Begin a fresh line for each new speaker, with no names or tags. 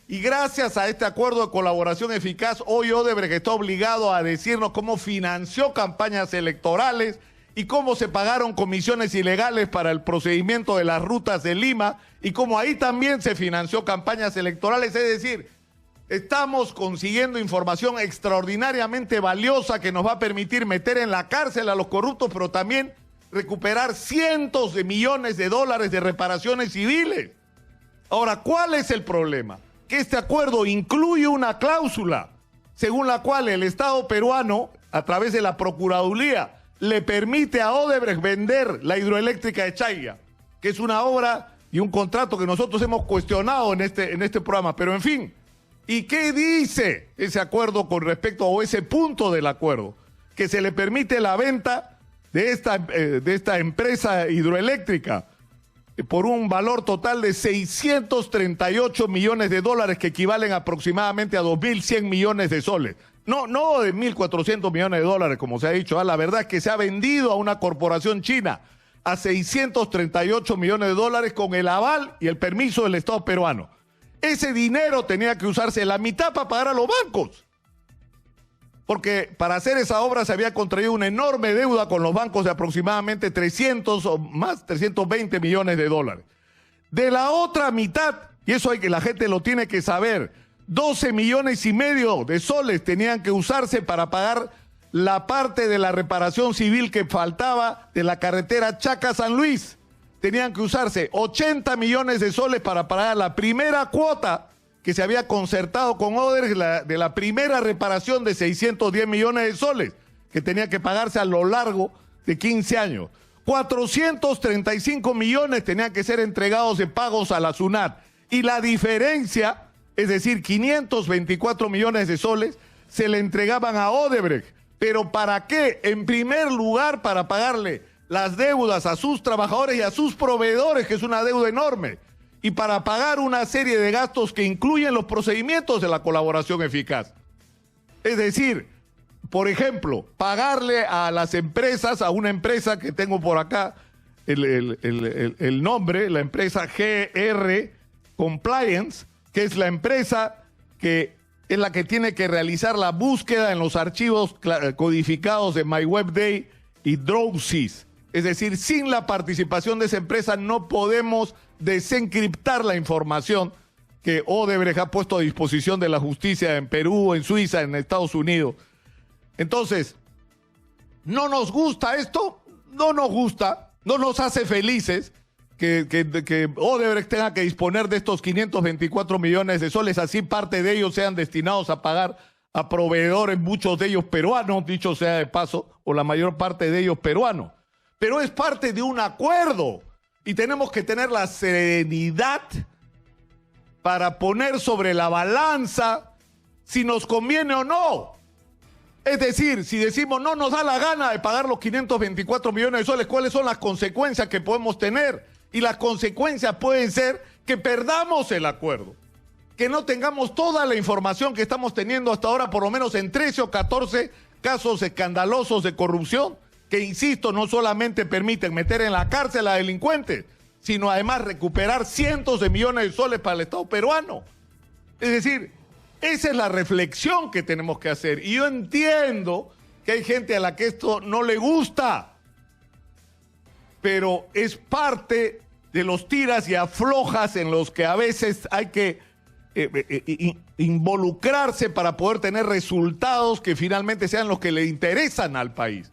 Y gracias a este acuerdo de colaboración eficaz, hoy Odebrecht está obligado a decirnos cómo financió campañas electorales y cómo se pagaron comisiones ilegales para el procedimiento de las rutas de Lima y cómo ahí también se financió campañas electorales. Es decir, estamos consiguiendo información extraordinariamente valiosa que nos va a permitir meter en la cárcel a los corruptos, pero también recuperar cientos de millones de dólares de reparaciones civiles. Ahora, ¿cuál es el problema? Que este acuerdo incluye una cláusula según la cual el Estado peruano, a través de la Procuraduría, le permite a Odebrecht vender la hidroeléctrica de Chaya, que es una obra y un contrato que nosotros hemos cuestionado en este programa. Pero en fin, ¿y qué dice ese acuerdo con respecto a ese punto del acuerdo? Que se le permite la venta de esta empresa hidroeléctrica por un valor total de 638 millones de dólares, que equivalen aproximadamente a 2.100 millones de soles. No de 1.400 millones de dólares, como se ha dicho. La verdad es que se ha vendido a una corporación china a 638 millones de dólares con el aval y el permiso del Estado peruano. Ese dinero tenía que usarse la mitad para pagar a los bancos, porque para hacer esa obra se había contraído una enorme deuda con los bancos de aproximadamente 300 o más, 320 millones de dólares. De la otra mitad, y eso hay que la gente lo tiene que saber, 12 millones y medio de soles tenían que usarse para pagar la parte de la reparación civil que faltaba de la carretera Chaca-San Luis. Tenían que usarse 80 millones de soles para pagar la primera cuota que se había concertado con Odebrecht de la primera reparación de 610 millones de soles, que tenía que pagarse a lo largo de 15 años. 435 millones tenían que ser entregados de pagos a la SUNAT. Y la diferencia, es decir, 524 millones de soles, se le entregaban a Odebrecht. ¿Pero para qué? En primer lugar, para pagarle las deudas a sus trabajadores y a sus proveedores, que es una deuda enorme, y para pagar una serie de gastos que incluyen los procedimientos de la colaboración eficaz. Es decir, por ejemplo, pagarle a las empresas, a una empresa que tengo por acá, el nombre, la empresa GR Compliance, que es la empresa que es la que tiene que realizar la búsqueda en los archivos codificados de MyWebDay y Drowsys. Es decir, sin la participación de esa empresa no podemos desencriptar la información que Odebrecht ha puesto a disposición de la justicia en Perú, en Suiza, en Estados Unidos. Entonces, ¿no nos gusta esto? No nos gusta, no nos hace felices que Odebrecht tenga que disponer de estos 524 millones de soles, así parte de ellos sean destinados a pagar a proveedores, muchos de ellos peruanos, dicho sea de paso, o la mayor parte de ellos peruanos. Pero es parte de un acuerdo y tenemos que tener la serenidad para poner sobre la balanza si nos conviene o no. Es decir, si decimos no nos da la gana de pagar los 524 millones de soles, ¿cuáles son las consecuencias que podemos tener? Y las consecuencias pueden ser que perdamos el acuerdo, que no tengamos toda la información que estamos teniendo hasta ahora, por lo menos en 13 o 14 casos escandalosos de corrupción, que, insisto, no solamente permiten meter en la cárcel a delincuentes, sino además recuperar cientos de millones de soles para el Estado peruano. Es decir, esa es la reflexión que tenemos que hacer. Y yo entiendo que hay gente a la que esto no le gusta, pero es parte de los tiras y aflojas en los que a veces hay que involucrarse para poder tener resultados que finalmente sean los que le interesan al país.